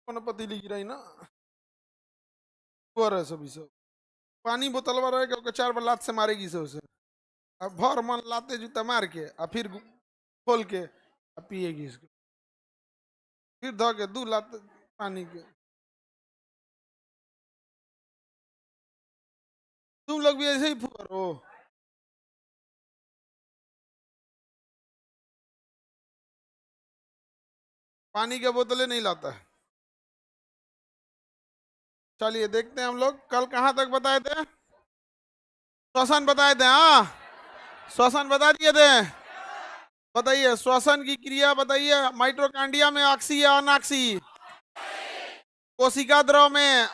पतीली गिराई ना है सभी सब पानी बोतल में रहेगा चार बार लात से मारेगी से उसे अब भर मन लाते जूता मार के और फिर खोल के पिएगी इसको फिर धो के दू लात पानी के। तुम लोग भी ऐसे ही फुअर हो। पानी के बोतलें नहीं लाता है। चलिए देखते हैं हम लोग कल कहाँ तक बताए थे। श्वसन बताए थे। हाँ श्वसन बता दिए थे। बताइए श्वसन की क्रिया बताइए। माइटोकांड्रिया में ऑक्सी या अनाक्सी। कोशिका द्रव में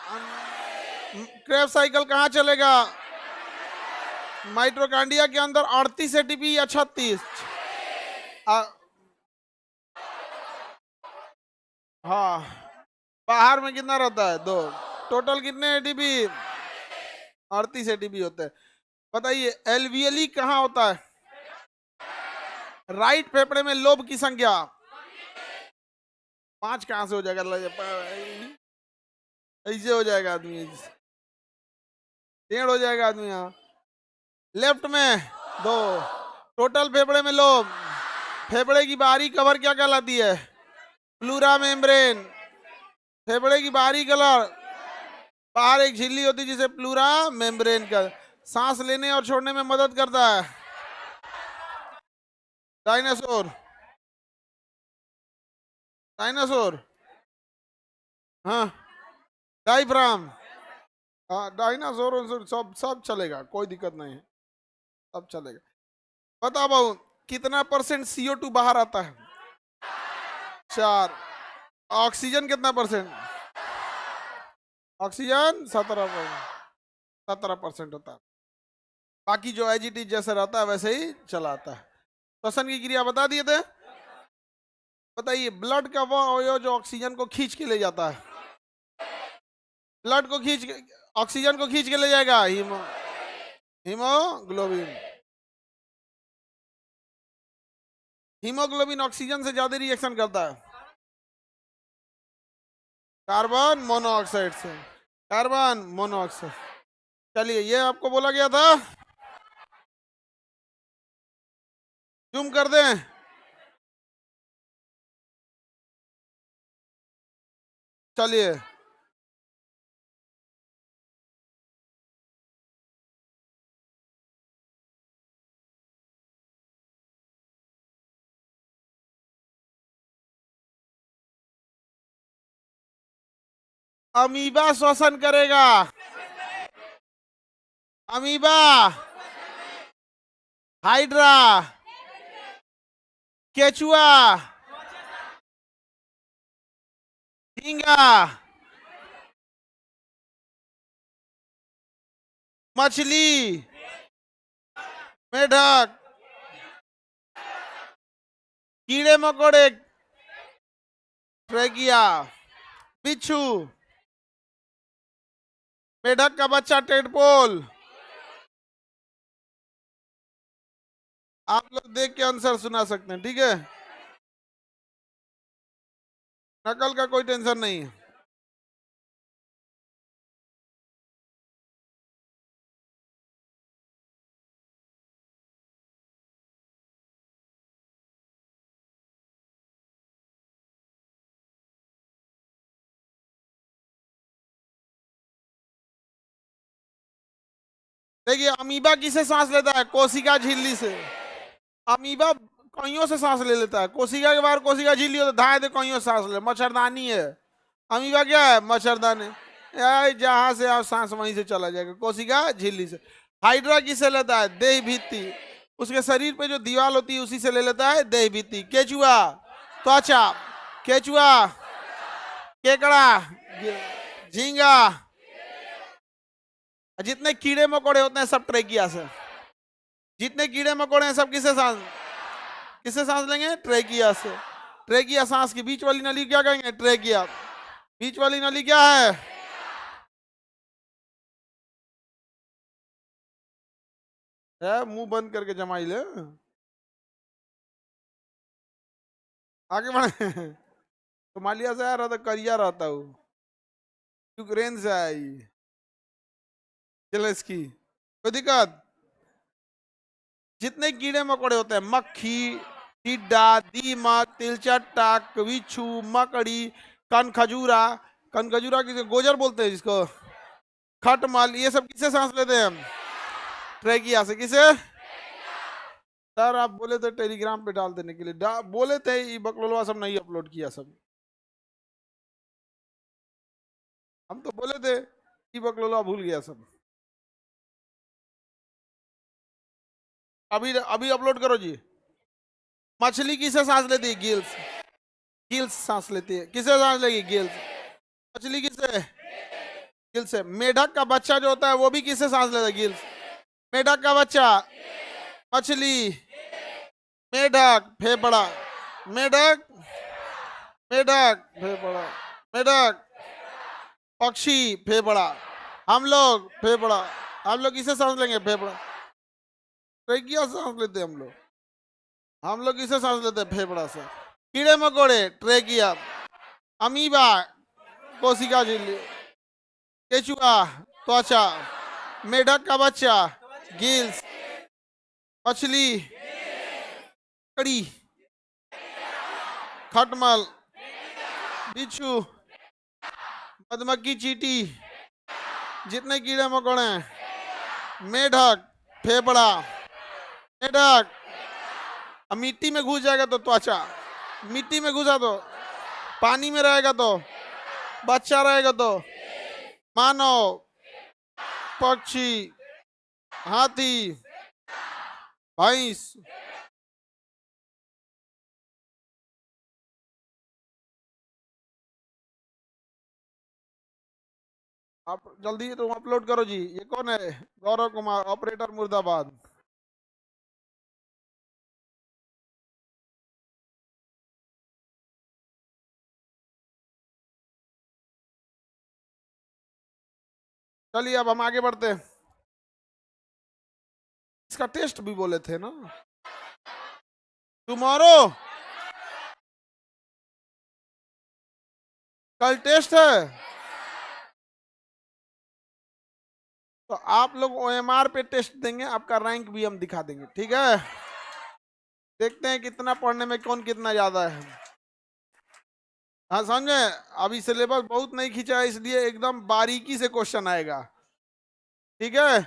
क्रेब साइकिल कहाँ चलेगा। माइटोकांड्रिया के अंदर 38 एटीपी या 36। हाँ बाहर में कितना रहता है 2। टोटल कितने एटीपी 38 एटीपी होते हैं। बताइए एलवीएलई कहाँ होता है। राइट फेफड़े में लोब की संख्या 5 कहां से हो जाएगा। ऐसे हो जाएगा आदमी टेढ़ हो जाएगा आदमी। यहाँ लेफ्ट में 2। टोटल फेफड़े में लोब। फेफड़े की बाहरी कवर क्या कहलाती है प्लूरा मेम्ब्रेन। फेफड़े की बाहरी कलर बाहर एक झिल्ली होती है जिसे प्लूरा मेम्ब्रेन का सांस लेने और छोड़ने में मदद करता है। डायनासोर डायनासोर हाँ डायफ्राम। हाँ डायनासोर सब सब चलेगा कोई दिक्कत नहीं है सब चलेगा। बता बाबू कितना % CO2 बाहर आता है 4। ऑक्सीजन कितना %। ऑक्सीजन 17% होता है। बाकी जो एज इट इज जैसे रहता है वैसे ही चला आता है। श्वसन की क्रिया बता दिए थे। बताइए ब्लड का वो अवयव जो ऑक्सीजन को खींच के ले जाता है। ब्लड को खींच के ऑक्सीजन को खींच के ले जाएगा हीमोग्लोबिन। हीमोग्लोबिन ऑक्सीजन से ज्यादा रिएक्शन करता है कार्बन मोनोऑक्साइड से। Carbon monoxide. चलिए ये आपको बोला गया था। जूम कर दें। चलिए अमीबा श्वसन करेगा। अमीबा हाइड्रा केचुआ झींगा मछली मेढक कीड़े मकोड़े ट्रेगिया बिच्छू मेढक का बच्चा टेडपोल। आप लोग देख के आंसर सुना सकते हैं ठीक है। नकल का कोई टेंशन नहीं है। देखिए अमीबा किसे सांस लेता है कोशिका झिल्ली से। अमीबा कईयों से सांस ले लेता है। कोशिका के बाहर कोशिका झिल्ली होता है धाए तो कईयों सांस ले। मच्छरदानी है अमीबा क्या है मच्छरदानी। जहां से आप सांस वहीं से चला जाएगा कोशिका झिल्ली से। हाइड्रा किसे लेता है देह भित्ति। उसके शरीर पे जो दीवार होती है उसी से ले लेता है देह भित्ति। केचुआ त्वचा केचुआ केकड़ा झींगा जितने कीड़े मकोड़े होते हैं सब ट्रेकिया से। जितने कीड़े मकोड़े हैं सब किससे सांस लेंगे ट्रेकिया से। ट्रेकिया सांस की बीच वाली नली क्या कहेंगे ट्रेकिया। बीच वाली नली क्या है मुंह बंद करके जमाई ले। आगे बढ़े सोमालिया से आया रहता, करिया रहता हूँ, यूक्रेन से आई जेलेंस्की। कोई दिक्कत? जितने कीड़े मकोड़े होते हैं, मक्खी, टिड्डा, दीमक, तिलचट्टा, बिच्छू, मकड़ी, कनखजूरा, कनखजूरा किसे गोजर बोलते हैं जिसको, खटमल, ये सब किससे सांस लेते हैं हम? ट्रेकिया से। किसे? सर आप बोले थे टेलीग्राम पे डाल देने के लिए, बोले थे, ये बकलोलवा सब नहीं अपलोड किया सब। हम तो बोले थे, ये बकलोलवा भूल गया सब। अभी अभी अपलोड करो जी। मछली किसे सांस लेती है? गिल्स। गिल्स सांस लेती है। किसे सांस लेगी? गिल्स। मछली किसे? गिल्स से। मेढक का बच्चा जो होता है वो भी किसे सांस लेता है? गिल्स। मेढक का बच्चा, मछली, मेढक, फेफड़ा, मेढक, मेढक, फेफड़ा, मेढक, पक्षी, फेफड़ा, हम लोग फेफड़ा, हम लोग किसे सांस लेंगे? फेफड़ा। ट्रेकिया सांस लेते हैं हम लोग किसे सांस लेते हैं? फेफड़ा से। कीड़े मकोड़े, ट्रेकिया, अमीबा, कोशिका झिल्ली, केचुआ, त्वचा, मेढक का बच्चा, गिल्स, मछली, कड़ी, खटमल, बिच्छू, मधुमक्खी, चींटी, जितने कीड़े मकोड़े, मेढक, फेफड़ा, मेढक, मिट्टी में घुस जाएगा तो त्वचा, मिट्टी में घुसा तो, पानी में रहेगा तो, बच्चा रहेगा तो, मानव, पक्षी, हाथी, भैंस। आप जल्दी तुम अपलोड करो जी। ये कौन है? गौरव कुमार, ऑपरेटर मुर्दाबाद। चलिए अब हम आगे बढ़ते हैं। इसका टेस्ट भी बोले थे ना टुमारो, कल टेस्ट है। तो आप लोग OMR पे टेस्ट देंगे, आपका रैंक भी हम दिखा देंगे, ठीक है? देखते हैं कितना पढ़ने में कौन कितना ज्यादा है। हाँ समझे? अभी सिलेबस बहुत नहीं खींचा है, इसलिए एकदम बारीकी से क्वेश्चन आएगा, ठीक है?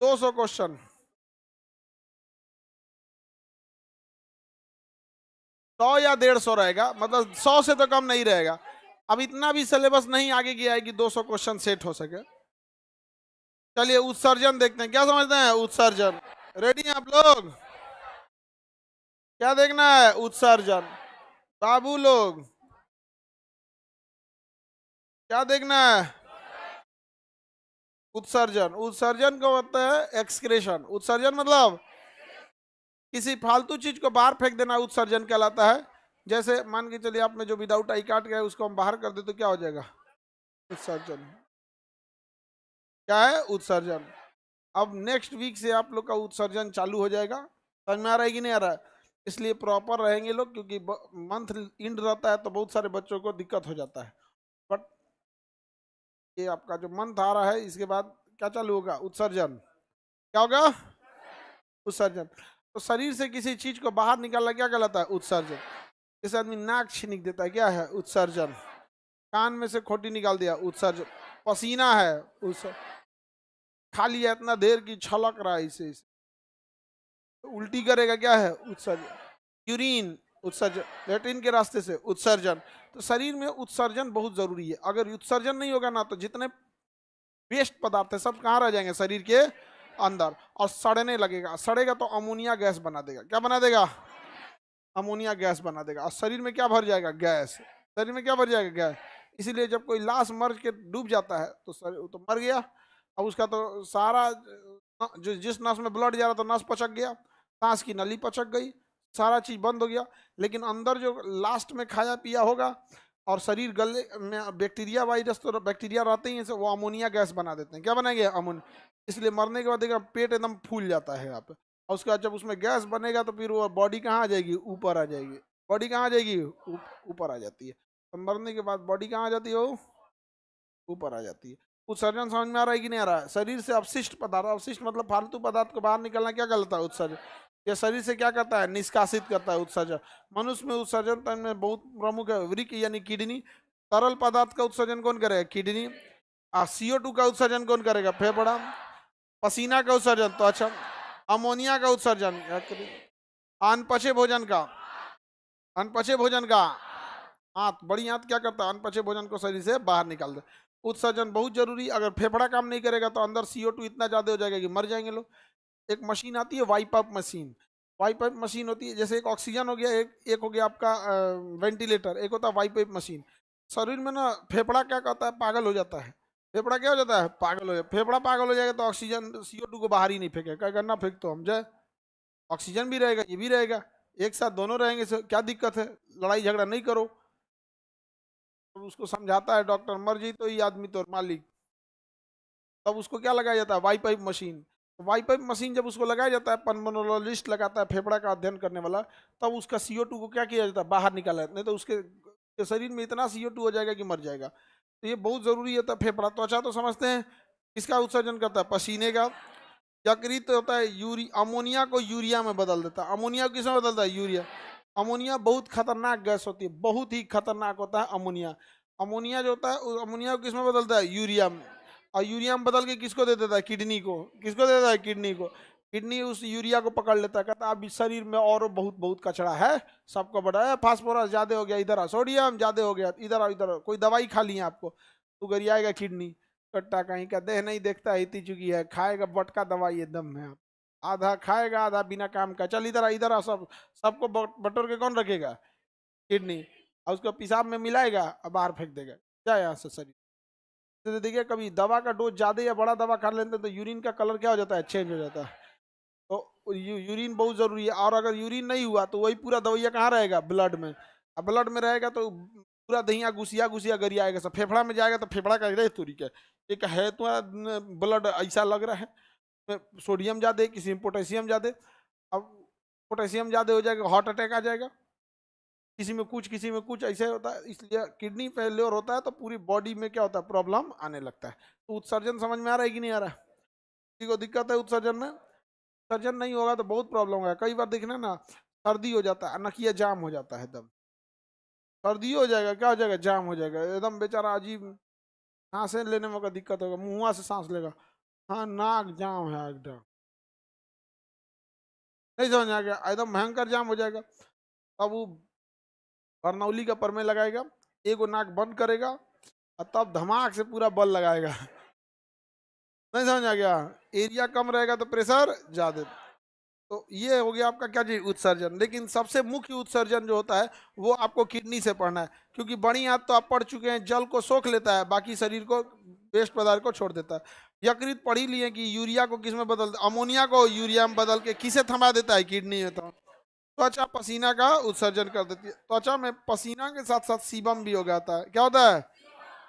200 क्वेश्चन, 100 या 150 रहेगा, मतलब 100 से तो कम नहीं रहेगा। अब इतना भी सिलेबस नहीं आगे गया है कि 200 क्वेश्चन सेट हो सके। चलिए उत्सर्जन देखते हैं, क्या समझते हैं? उत्सर्जन। रेडी हैं आप लोग? क्या देखना है? उत्सर्जन। बाबू लोग क्या देखना है? उत्सर्जन। उत्सर्जन को होता है एक्सक्रेशन। उत्सर्जन मतलब किसी फालतू चीज को बाहर फेंक देना उत्सर्जन कहलाता है। जैसे मान के चलिए आप में जो विदाउट आई काट गया उसको हम बाहर कर दे तो क्या हो जाएगा? उत्सर्जन। क्या है? उत्सर्जन। अब नेक्स्ट वीक से आप लोग का उत्सर्जन चालू हो जाएगा। समझ में आ रहा है कि नहीं आ रहा है? इसलिए प्रॉपर रहेंगे लोग, क्योंकि मंथ एंड रहता है तो बहुत सारे बच्चों को दिक्कत हो जाता है। बट ये आपका जो मंथ आ रहा है इसके बाद क्या चालू होगा? उत्सर्जन। क्या होगा? उत्सर्जन। तो शरीर से किसी चीज को बाहर निकालना क्या कहलाता है? उत्सर्जन। जैसे आदमी नाक छीनिक देता है, क्या है? उत्सर्जन। कान में से खोटी निकाल दिया, उत्सर्जन। पसीना है, उत्सर्जन। खा लिया इतना देर की छलक रहा है इसे, तो उल्टी करेगा, क्या है? उत्सर्जन। यूरिन, उत्सर्जन। लेट्रिन के रास्ते से उत्सर्जन। तो शरीर में उत्सर्जन बहुत जरूरी है। अगर उत्सर्जन नहीं होगा ना तो जितने वेस्ट पदार्थ है सब कहाँ रह जाएंगे? शरीर के अंदर, और सड़ने लगेगा। सड़ेगा तो अमोनिया गैस बना देगा। क्या बना देगा? अमोनिया गैस बना देगा। और शरीर में क्या भर जाएगा? गैस। शरीर में क्या भर जाएगा? गैस। इसीलिए जब कोई लाश मर के डूब जाता है तो तो मर गया। अब उसका तो सारा जो जिस नस में ब्लड जा रहा था नस पचक गया, सांस की नली पचक गई, सारा चीज बंद हो गया। लेकिन अंदर जो लास्ट में खाया पिया होगा और शरीर गले में बैक्टीरिया वायरस तो बैक्टीरिया रहते ही हैं, वो अमोनिया गैस बना देते हैं। क्या बनाएंगे? अमोनिया। इसलिए मरने के बाद देखा पेट एकदम फूल जाता है यहाँ पे। और उसके बाद जब उसमें गैस बनेगा तो फिर वो बॉडी कहाँ आ जाएगी? ऊपर आ जाएगी। बॉडी कहाँ आ जाएगी, ऊपर आ जाती है। तो मरने के बाद बॉडी कहाँ आ जाती है, वो ऊपर आ जाती है। उत्सर्जन समझ में आ रहा है कि नहीं आ रहा है? शरीर से अपशिष्ट पदार्थ, अपशिष्ट मतलब फालतू पदार्थ को बाहर निकलना क्या कहलाता है, उत्सर्जन। ये शरीर से क्या करता है, निष्कासित करता है उत्सर्जन। मनुष्य में उत्सर्जन में बहुत प्रमुख है वृक्क यानी किडनी। तरल पदार्थ का उत्सर्जन कौन करेगा, किडनी। CO2 का उत्सर्जन कौन करेगा, फेफड़ा। पसीना का उत्सर्जन त्वचा। अमोनिया का उत्सर्जन अनपचे भोजन का, अनपचे भोजन का आंत, बड़ी आंत क्या करता है, अनपचे भोजन को शरीर से बाहर निकाल दे। उत्सर्जन बहुत जरूरी, अगर फेफड़ा काम नहीं करेगा तो अंदर CO2 इतना ज्यादा हो जाएगा कि मर जाएंगे लोग। एक मशीन आती है wipe up machine, wipe up machine होती है, जैसे एक ऑक्सीजन हो गया, एक हो गया आपका वेंटिलेटर, एक होता है वाइप अप मशीन। शरीर में ना फेफड़ा क्या कहता है, पागल हो जाता है। फेफड़ा क्या हो जाता है, पागल हो जाए। फेफड़ा पागल हो जाएगा तो ऑक्सीजन CO2 को बाहर ही नहीं फेंकेगा, क्या करना, फेंक तो हम जाए, ऑक्सीजन भी रहेगा ये भी रहेगा, एक साथ दोनों रहेंगे, क्या दिक्कत है, लड़ाई झगड़ा नहीं करो। तो उसको समझाता है डॉक्टर, मर जी तो ये आदमी तो मालिक। तब उसको क्या लगाया जाता है, Y pipe machine. Y pipe machine जब उसको लगाया जाता है, पल्मोनोलॉजिस्ट लगाता है, फेफड़ा का अध्ययन करने वाला, तब उसका CO2 को क्या किया जाता है, बाहर निकाला जाता है, नहीं तो उसके शरीर में इतना CO2 हो जाएगा कि मर जाएगा। तो ये बहुत जरूरी होता है फेफड़ा। त्वचा तो समझते हैं किसका उत्सर्जन करता है, पसीने का। यकृत होता है अमोनिया को यूरिया में बदल देता है। अमोनिया को किसमें बदलता है, यूरिया। अमोनिया बहुत खतरनाक गैस होती है, बहुत ही खतरनाक होता है अमोनिया। अमोनिया जो होता है, अमोनिया को किसमें बदलता है, यूरिया में। और यूरिया में बदल के किसको दे देता है, किडनी को। किसको दे देता है, किडनी को। किडनी उस यूरिया को पकड़ लेता है, कहता है अब इस शरीर में और बहुत बहुत कचरा है, सबको बड़ा है, फास्फोरस ज्यादा हो गया, इधर सोडियम ज्यादा हो गया, इधर इधर कोई दवाई खा ली है आपको तो गरियाएगा किडनी। कट्टा कहीं का देह नहीं देखता, इतनी चुकी है, खाएगा बटका दवाई एकदम में, आप आधा खाएगा आधा बिना काम का, चल इधर इधर सब, सबको बटोर के कौन रखेगा, किडनी। और उसको पेशाब में मिलाएगा और बाहर फेंक देगा, क्या यहाँ से शरीर। तो देखिए कभी दवा का डोज ज्यादा या बड़ा दवा खा लेते हैं तो यूरिन का कलर क्या हो जाता है, चेंज हो जाता है। तो यूरिन बहुत जरूरी है। और अगर यूरिन नहीं हुआ तो वही पूरा दवाइया कहाँ रहेगा, ब्लड में। अब ब्लड में रहेगा तो पूरा दहिया घुसिया घुसिया गरी आएगा, सब फेफड़ा में जाएगा तो फेफड़ा का रहे तूरी का एक है तो ब्लड ऐसा लग रहा है, सोडियम ज्यादा, किसी में पोटेशियम ज्यादा। अब पोटेशियम ज्यादा हो जाएगा, हार्ट अटैक आ जाएगा, किसी में कुछ किसी में कुछ, ऐसे होता है। इसलिए किडनी फेल्योर होता है तो पूरी बॉडी में क्या होता है, प्रॉब्लम आने लगता है। तो उत्सर्जन समझ में आ रहा है कि नहीं आ रहा है, किसी को दिक्कत है उत्सर्जन में। उत्सर्जन नहीं होगा तो बहुत प्रॉब्लम होगा। कई बार देखना ना, सर्दी हो जाता है, नकिया जाम हो जाता है एकदम, सर्दी हो जाएगा, क्या हो जाएगा, जाम हो जाएगा एकदम, बेचारा अजीब सांसें लेने में का दिक्कत होगा, मुंह से सांस लेगा, हाँ नाक जाम है एकदम, नहीं समझ आ गया, एकदम भयंकर जाम हो जाएगा। तब वो बरनौली का परमे लगाएगा, एगो नाक बंद करेगा और तब धमाक से पूरा बल लगाएगा। नहीं समझ आ गया, एरिया कम रहेगा तो प्रेशर ज्यादा। तो ये हो गया आपका क्या चीज, उत्सर्जन। लेकिन सबसे मुख्य उत्सर्जन जो होता है वो आपको किडनी से पढ़ना है, क्योंकि बड़ी आंत तो आप पढ़ चुके हैं, जल को सोख लेता है, बाकी शरीर को वेस्ट पदार्थ को छोड़ देता है। यकृत पढ़ ही लिए कि यूरिया को किस में बदल, अमोनिया को यूरिया में बदल के किसे थमा देता है, किडनी में। तो त्वचा पसीना का उत्सर्जन कर देती है। त्वचा में पसीना के साथ साथ सीबम भी हो जाता है, क्या होता है,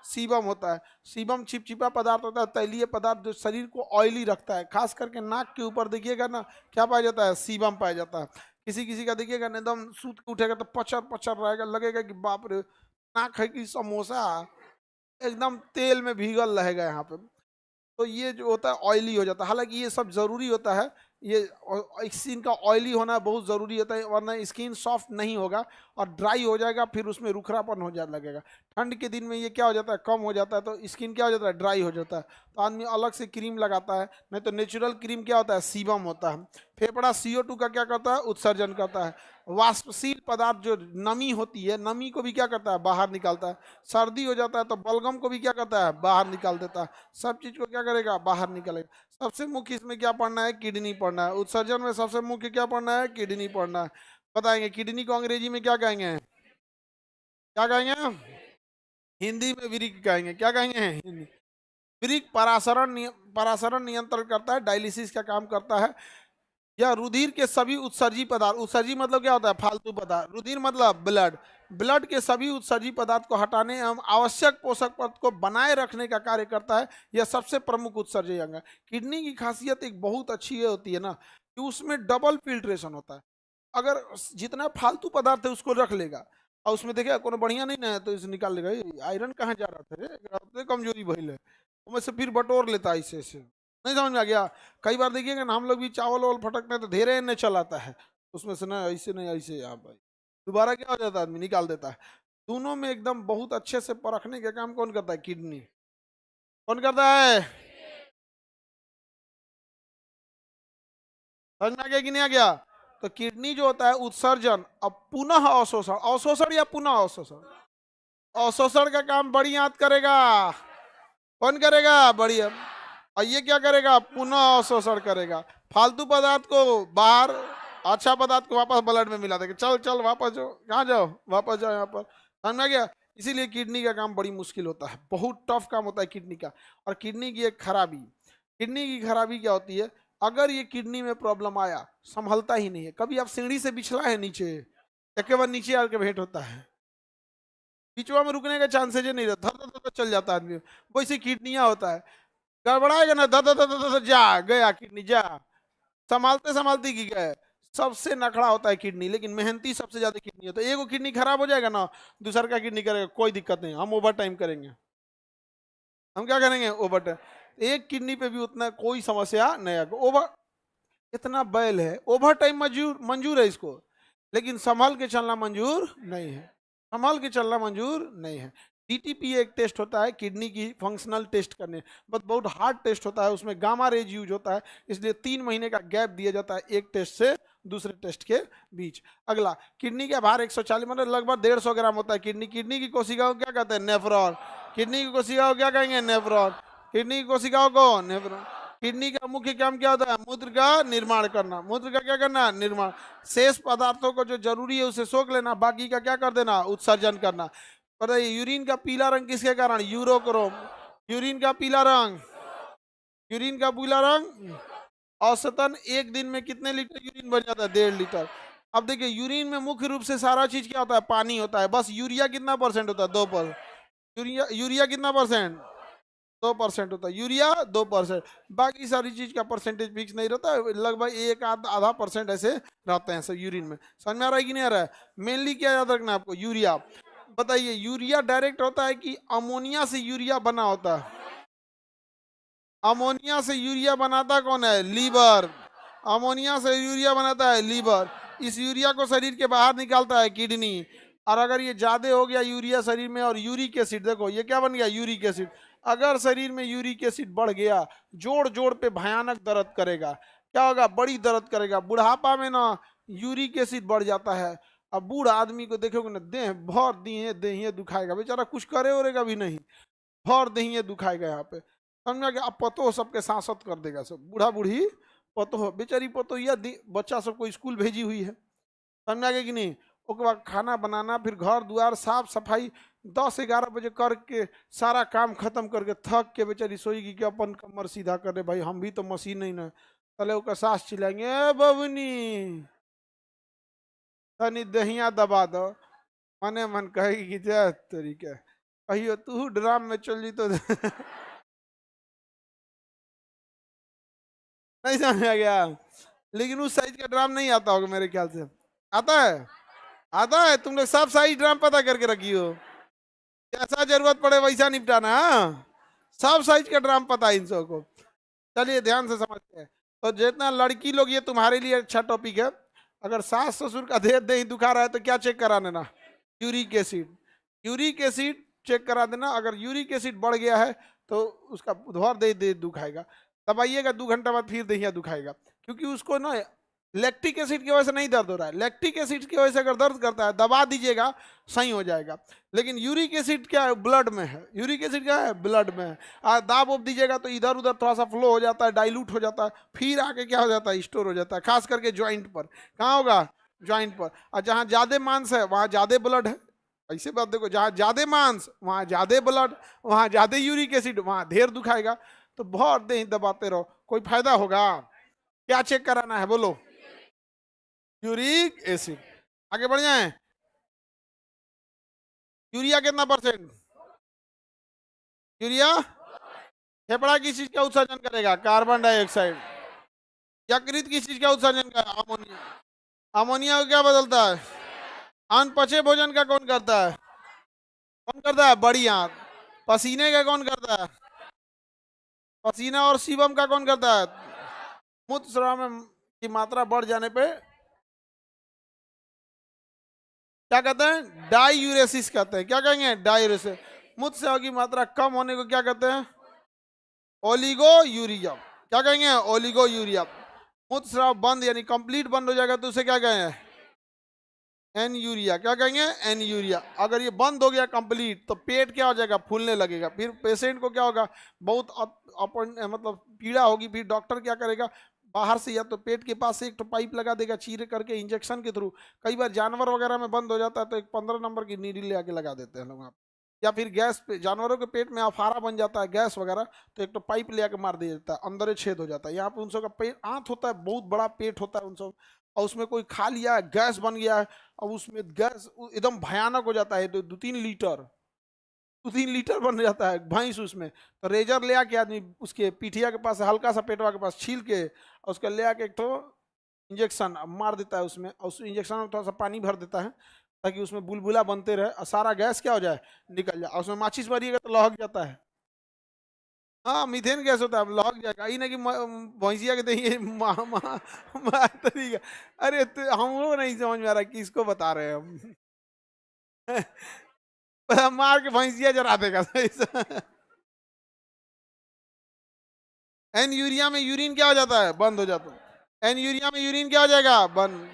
सीबम होता है। सीबम चिपचिपा पदार्थ होता है, तैलीय पदार्थ जो शरीर को ऑयली रखता है। खास करके नाक के ऊपर देखिएगा ना, क्या पाया जाता है, सीबम पाया जाता है। किसी किसी का देखिएगा ना, एकदम सूत के उठेगा तो पचर पचर रहेगा, लगेगा कि बाप रे नाक है कि समोसा, एकदम तेल में भीगल रहेगा यहाँ पे। तो ये जो होता है ऑयली हो जाता है। हालांकि ये सब जरूरी होता है, ये स्किन का ऑयली होना बहुत ज़रूरी होता है, वरना स्किन सॉफ्ट नहीं होगा और ड्राई हो जाएगा, फिर उसमें रुखरापन हो जाने लगेगा। ठंड के दिन में ये क्या हो जाता है, कम हो जाता है, तो स्किन क्या हो जाता है, ड्राई हो जाता है। तो आदमी अलग से क्रीम लगाता है, नहीं तो नेचुरल क्रीम क्या होता है, सीबम होता है। फेफड़ा CO2 का क्या करता है, उत्सर्जन करता है। वाष्पशील पदार्थ जो नमी होती है, नमी को भी क्या करता है, बाहर निकालता है। सर्दी हो जाता है तो बलगम को भी क्या करता है, बाहर निकाल देता है। सब चीज़ को क्या करेगा, बाहर निकालेगा। सबसे मुख्य इसमें क्या पढ़ना है, किडनी पढ़ना है। उत्सर्जन में सबसे मुख्य क्या पढ़ना है, किडनी पढ़ना है। बताएंगे किडनी को अंग्रेजी में क्या कहेंगे, क्या कहेंगे, हिंदी में वृक्क कहेंगे, क्या कहेंगे, हिंदी। वृक्क परासरण नियंत्रण करता है, डायलिसिस का काम करता है। यह रुधिर के सभी उत्सर्जी पदार्थ, उत्सर्जी मतलब क्या होता है, फालतू पदार्थ, रुधिर मतलब ब्लड, ब्लड के सभी उत्सर्जी पदार्थ को हटाने एवं आवश्यक पोषक पदार्थ को बनाए रखने का कार्य करता है। यह सबसे प्रमुख उत्सर्जी अंग है। किडनी की खासियत एक बहुत अच्छी ये होती है ना, कि उसमें डबल फिल्ट्रेशन होता है। अगर जितना फालतू पदार्थ है उसको रख लेगा और उसमें देखेगा कोनो बढ़िया नहीं ना है तो इसे निकाल लेगा, "ए, आयरन कहाँ जा रहा था रे, एकरा उतने कमजोरी भइल है", उसमें से फिर बटोर लेता है ऐसे ऐसे। नहीं समझ में आ गया? कई बार देखिएगा ना हम लोग भी चावल वावल फटकते हैं तो धेरे नहीं चलाता है, उसमें से ना ऐसे नहीं ऐसे, यहाँ भाई दोबारा क्या हो जाता है, आदमी निकाल देता है। दोनों में एकदम बहुत अच्छे से परखने का काम कौन करता है? किडनी। कौन करता है? समझ में आ गया कि नहीं आ गया? तो किडनी जो होता है उत्सर्जन अब पुनः अवशोषण, अवशोषण या पुनः अवशोषण, अवशोषण का काम बड़ी आंत करेगा। कौन करेगा? बड़ी आंत। और ये क्या करेगा? पुनः अवशोषण करेगा, फालतू पदार्थ को बाहर, अच्छा पदार्थ को वापस ब्लड में मिला देगा। चल चल वापस जाओ, कहाँ जाओ, वापस जाओ यहाँ पर। समझ में आ गया? इसीलिए किडनी का काम बड़ी मुश्किल होता है, बहुत टफ काम होता है किडनी का। और किडनी की एक खराबी, किडनी की खराबी क्या होती है? अगर ये किडनी में प्रॉब्लम आया, संभलता ही नहीं है। कभी आप सीढ़ी से बिछला है नीचे, एक बार नीचे आके भेंट होता है, बीचवा में रुकने का चांसेज ही नहीं रहता, धर धर धर चल जाता है आदमी। वैसे किडनियां होता है, गड़बड़ाएगा ना, धर धर धर धर धर, जा गया किडनी, जा संभालते संभालते की गए। सबसे नखड़ा होता है किडनी, लेकिन मेहनती सबसे ज्यादा किडनी होता है। एगो किडनी खराब हो जाएगा ना, दूसरा का किडनी करेगा, कोई दिक्कत नहीं, हम ओवर टाइम करेंगे। हम क्या करेंगे? Over time. एक किडनी पे भी उतना कोई समस्या नहीं आएगा। ओवर इतना बैल है, ओवर टाइम मंजूर मंजूर है इसको, लेकिन संभाल के चलना मंजूर नहीं है। संभाल के चलना मंजूर नहीं है। डीटीपी एक टेस्ट होता है किडनी की फंक्शनल टेस्ट करने, बट बहुत हार्ड टेस्ट होता है, उसमें गामा रेज यूज होता है, इसलिए 3 महीने का गैप दिया जाता है एक टेस्ट से दूसरे टेस्ट के बीच। अगला, किडनी का भार 140 मतलब लगभग 150 ग्राम होता है। किडनी, किडनी की कोशिकाओं को क्या कहते हैं? नेफ्रॉन। किडनी की कोशिकाओं को क्या कहेंगे? नेफ्रॉन। किडनी की कोशिकाओं को नेफ्रॉन। किडनी का मुख्य काम क्या होता है? मूत्र का निर्माण करना। मूत्र का क्या करना? निर्माण। शेष पदार्थों को जो जरूरी है उसे सोख लेना, बाकी का क्या कर देना? उत्सर्जन करना। बताइए, यूरिन का पीला रंग किसके कारण? यूरोक्रोम। यूरिन का पीला रंग, यूरिन का पीला रंग औसतन एक दिन में कितने लीटर यूरिन बन जाता है? 1.5 लीटर। अब देखिए, यूरिन में मुख्य रूप से सारा चीज क्या होता है? पानी होता है। बस यूरिया कितना परसेंट होता है? 2%। यूरिया, यूरिया कितना परसेंट? 2% होता है यूरिया, 2%। बाकी सारी चीज का परसेंटेज फिक्स नहीं रहता है, लगभग एक आधा परसेंट ऐसे रहते हैं सब यूरिन में। समझ में आ रहा है कि नहीं आ रहा है? मेनली क्या याद रखना है आपको? यूरिया। बताइए, यूरिया डायरेक्ट होता है कि अमोनिया से यूरिया बना होता है? अमोनिया से यूरिया बनाता कौन है? लीवर। अमोनिया से यूरिया बनाता है लीवर। इस यूरिया को शरीर के बाहर निकालता है किडनी। और अगर ये ज्यादा हो गया यूरिया शरीर में, और यूरिक एसिड, देखो ये क्या बन गया? Uric acid. अगर शरीर में यूरिक एसिड बढ़ गया, जोड़ जोड़ पे भयानक दर्द करेगा। क्या होगा? बड़ी दर्द करेगा। बुढ़ापा में ना यूरिक एसिड बढ़ जाता है। अब बूढ़ आदमी को देखोगे ना, देह भर दिए देहिए दुखाएगा, बेचारा कुछ करे ओरेगा भी नहीं, भर देहिए दुखाएगा यहाँ पे। समझा गया? अब पतो सबके सांसत कर देगा, सब बूढ़ा बूढ़ी पतो, बेचारी पतो या बच्चा सबको स्कूल भेजी हुई है। समझा गया कि नहीं? उसके बाद खाना बनाना, फिर घर द्वार साफ सफाई 10-11 बजे करके सारा काम खत्म करके थक के बेचारी सोएगी कि अपन कमर सीधा कर दे, भाई हम भी तो मशीन नहीं ना। तले उसका सास चिल्लाएंगे, "ए बबनी, तनी दहिया दबा दो", मने मन कहेगी कि जा तरीका, कहियो तू ड्राम में चल जी तो नहीं समझ आ गया? लेकिन उस साइज का ड्राम नहीं आता होगा मेरे ख्याल से। आता है? आता है? तुम लोग सब साइज ड्राम पता करके रखी हो, जैसा जरूरत पड़े वैसा निपटाना। हाँ, सब साइज का ड्राम पता है इन सबको। चलिए ध्यान से समझते हैं। तो जितना लड़की लोग, ये तुम्हारे लिए अच्छा टॉपिक है। अगर सास ससुर का देह दही दुखा रहा है तो क्या चेक करा देना? Uric acid. Uric acid check करा देना। अगर यूरिक एसिड बढ़ गया है तो उसका बुधवार दही दुखाएगा। दबाइएगा 2 घंटा बाद फिर दहिया दुखाएगा, क्योंकि उसको ना लैक्टिक एसिड की वजह से नहीं दर्द हो रहा है। लैक्टिक एसिड की वजह से अगर दर्द करता है, दबा दीजिएगा, सही हो जाएगा। लेकिन यूरिक एसिड क्या है? ब्लड में है। यूरिक एसिड क्या है? ब्लड में है। दाब उब दीजिएगा तो इधर उधर थोड़ा सा फ्लो हो जाता है, डाइल्यूट हो जाता है, फिर आके क्या हो जाता है? स्टोर हो जाता है, खास करके ज्वाइंट पर। कहाँ होगा? ज्वाइंट पर। और जहाँ ज्यादा मांस है वहाँ ज्यादा ब्लड है। ऐसे बात देखो, जहाँ ज्यादा मांस वहाँ ज्यादा ब्लड, वहाँ ज्यादा यूरिक एसिड, वहाँ ढेर दुखाएगा। तो बहुत देर दबाते रहो, कोई फायदा होगा? क्या चेक कराना है बोलो? Uric acid. आगे बढ़ जाए। यूरिया कितना परसेंट? यूरिया फेफड़ा किस चीज का उत्सर्जन करेगा? Carbon dioxide. यकृत किस चीज का उत्सर्जन करेगा? अमोनिया। अमोनिया को क्या बदलता है? अनपचे भोजन का कौन करता है? कौन करता है? बड़ी आंत। पसीने का कौन करता है? पसीना और सीबम का कौन करता है? मूत्र स्राव में की मात्रा बढ़ जाने पे क्या कहते हैं? डायूरेसिस कहते हैं। क्या कहेंगे? डायूरेसिस। मूत्र स्राव की मात्रा कम होने को क्या कहते हैं? Oligo urea. क्या कहेंगे? Oligo urea. मूत्र स्राव बंद यानी कंप्लीट बंद हो जाएगा तो उसे क्या कहेंगे? Anuria. क्या कहेंगे? Anuria. अगर ये बंद हो गया कंप्लीट तो पेट क्या हो जाएगा? फूलने लगेगा। फिर पेशेंट को क्या होगा? बहुत अपन मतलब पीड़ा होगी। फिर डॉक्टर क्या करेगा? बाहर से या तो पेट के पास से एक तो पाइप लगा देगा चीरे करके इंजेक्शन के थ्रू। कई बार जानवर वगैरह में बंद हो जाता है तो एक 15 नंबर की नीडल ले आके लगा देते हैं लोग वहाँ पे। या फिर गैस पे जानवरों के पेट में अफारा बन जाता है गैस वगैरह तो एक तो पाइप ले आके मार दिया जाता है, अंदर ही छेद हो जाता है। यहाँ पे उन सब का पेट आंत होता है, बहुत बड़ा पेट होता है उन सब, और उसमें कोई खा लिया है, गैस बन गया है। अब उसमें गैस एकदम भयानक हो जाता है, 2-3 लीटर बन जाता है भैंस उसमें। तो रेजर ले आके आदमी उसके पीठिया के पास हल्का सा पेटवा के पास छील के और उसका ले आके एक तो इंजेक्शन मार देता है उसमें, और उस इंजेक्शन में थोड़ा सा पानी भर देता है ताकि उसमें बुलबुला बनते रहे और सारा गैस क्या हो जाए? निकल जाए। और उसमें माचिस मारिएगा तो लहक जाता है। हाँ, मीथेन गैस होता है, लहक जाएगा। ये ना कि भैंसिया के देंगे तरीका। अरे तो हम लोग नहीं समझ में आ रहा किसको बता रहे हैं हम। मार के भैंसिया जरा देगा। एन यूरिया में यूरिन क्या हो जाता है? बंद हो जाता है। एन यूरिया में यूरिन क्या हो जाएगा? बंद।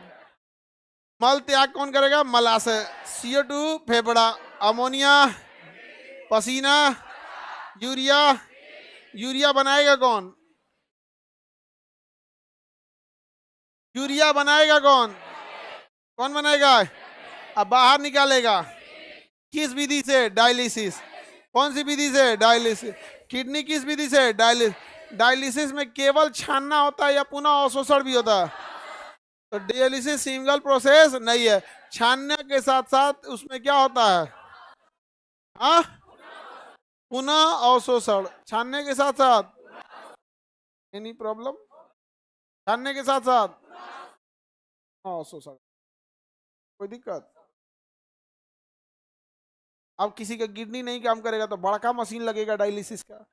मल त्याग कौन करेगा? मलाशय। CO2 फेफड़ा, अमोनिया पसीना, यूरिया। यूरिया बनाएगा कौन? यूरिया बनाएगा कौन? कौन बनाएगा? अब बाहर निकालेगा किस विधि से? डायलिसिस। कौन सी विधि से? डायलिसिस। किडनी किस विधि से? डायलिसिस। डायलिसिस में केवल छानना होता है या पुनः अवशोषण भी होता है? तो डायलिसिस सिंगल प्रोसेस नहीं है, छानने के साथ साथ उसमें क्या होता है? हाँ, पुनः अवशोषण। छानने के साथ साथ एनी प्रॉब्लम? छानने के साथ साथ अवशोषण, कोई दिक्कत? अब किसी का किडनी नहीं काम करेगा तो बड़का मशीन लगेगा डायलिसिस का।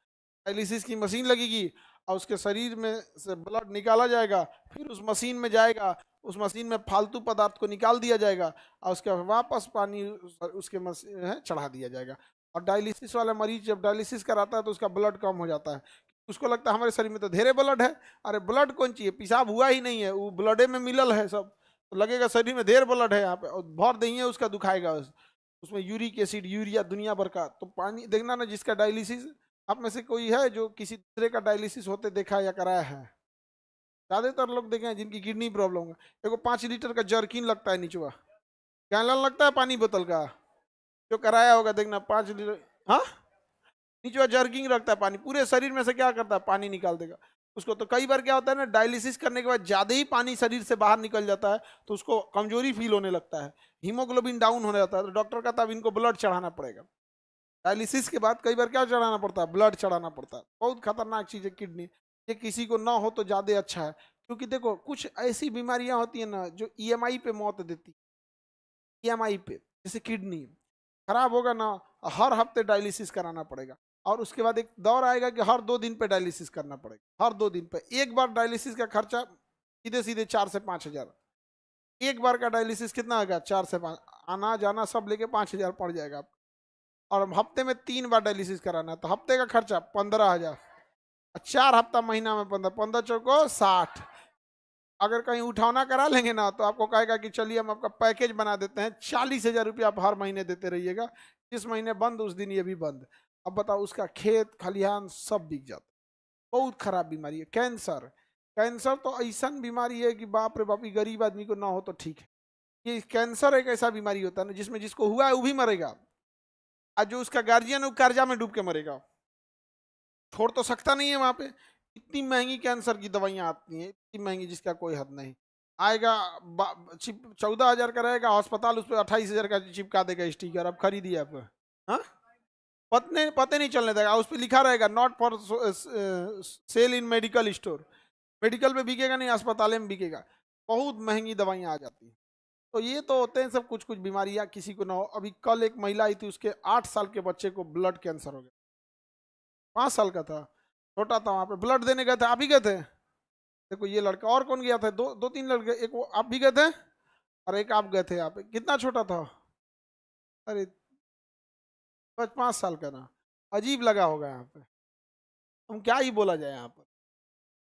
डायलिसिस की मशीन लगेगी और उसके शरीर में से ब्लड निकाला जाएगा, फिर उस मशीन में जाएगा, उस मशीन में फालतू पदार्थ को निकाल दिया जाएगा और उसके बाद वापस पानी उसके मशीन चढ़ा दिया जाएगा। और डायलिसिस वाला मरीज जब डायलिसिस कराता है तो उसका ब्लड कम हो जाता है। उसको लगता है हमारे शरीर में तो ढेरे ब्लड है। अरे ब्लड कौन चाहिए? पेशाब हुआ ही नहीं है, वो ब्लडे में मिलल है सब। तो लगेगा शरीर में ढेर ब्लड है यहाँ पे, और भर देंगे उसका दुखाएगा उसमें यूरिक एसिड यूरिया दुनिया भर का। तो पानी देखना ना, जिसका डायलिसिस आप में से कोई है जो किसी दूसरे का डायलिसिस होते देखा या कराया है? ज्यादातर लोग देखे हैं जिनकी किडनी प्रॉब्लम है। देखो 5 लीटर का जर्किन लगता है नीचवा, गैलन लगता है पानी बोतल का, जो कराया होगा देखना 5 लीटर। हाँ, नीचवा जर्किंग रखता है, पानी पूरे शरीर में से क्या करता है? पानी निकाल देगा उसको। तो कई बार क्या होता है ना, डायलिसिस करने के बाद ज्यादा ही पानी शरीर से बाहर निकल जाता है तो उसको कमजोरी फील होने लगता है, हीमोग्लोबिन डाउन होने जाता है। तो डॉक्टर कहता है अब इनको ब्लड चढ़ाना पड़ेगा। डायलिसिस के बाद कई बार क्या चढ़ाना पड़ता है? ब्लड चढ़ाना पड़ता है। बहुत खतरनाक चीज है किडनी। ये किसी को ना हो तो ज्यादा अच्छा है, क्योंकि देखो कुछ ऐसी बीमारियां होती है ना जो EMI पे मौत देती है। EMI पे, जैसे किडनी खराब होगा ना, हर हफ्ते डायलिसिस कराना पड़ेगा। और उसके बाद एक दौर आएगा कि हर 2 दिन पे डायलिसिस करना पड़ेगा। हर 2 दिन पे एक बार डायलिसिस का खर्चा सीधे सीधे 4 से 5 हजार। एक बार का डायलिसिस कितना होगा? 4 से 5, आना जाना सब लेके 5 हजार पड़ जाएगा। और हफ्ते में 3 बार डायलिसिस कराना है तो हफ्ते का खर्चा 15 हजार। 4 हफ्ता महीना में 15, 15 चौको 60। अगर कहीं उठावना करा लेंगे ना तो आपको कहेगा कि चलिए हम आपका पैकेज बना देते हैं, 40 हजार रुपया आप हर महीने देते रहिएगा, जिस महीने बंद उस दिन ये भी बंद। अब बताओ, उसका खेत खलिहान सब बिक जाता। बहुत खराब बीमारी है कैंसर। कैंसर तो ऐसा बीमारी है कि बाप रे बाप, गरीब आदमी को ना हो तो ठीक है। ये कैंसर एक ऐसा बीमारी होता है ना जिसमें जिसको हुआ है वो भी मरेगा, और जो उसका गार्जियन है वो कर्जा में डूब के मरेगा। छोड़ तो सकता नहीं है वहां पे। इतनी महंगी कैंसर की दवाइयां आती हैं, इतनी महंगी जिसका कोई हद नहीं। आएगा 14 हजार का रहेगा, अस्पताल उस पर 28 हजार का चिपका देगा स्टिकर, अब खरीदिए आप। हाँ, पते नहीं चलने देगा। उस पर लिखा रहेगा not for sale in medical store. Medical पे बिकेगा नहीं, अस्पताल में बिकेगा। बहुत महंगी दवाइयाँ आ जाती हैं। तो ये तो होते हैं सब कुछ कुछ बीमारियाँ किसी को ना हो। अभी कल एक महिला आई थी, उसके 8 साल के बच्चे को ब्लड कैंसर हो गया, 5 साल का था, छोटा था। वहाँ पे ब्लड देने गए थे, आप ही गए थे। देखो ये लड़का, और कौन गया था, दो दो तीन लड़के, एक वो आप भी गए थे और एक आप गए थे। यहाँ पे कितना छोटा था, अरे 5 साल का ना। अजीब लगा होगा यहाँ पे, हम क्या ही बोला जाए यहाँ पर।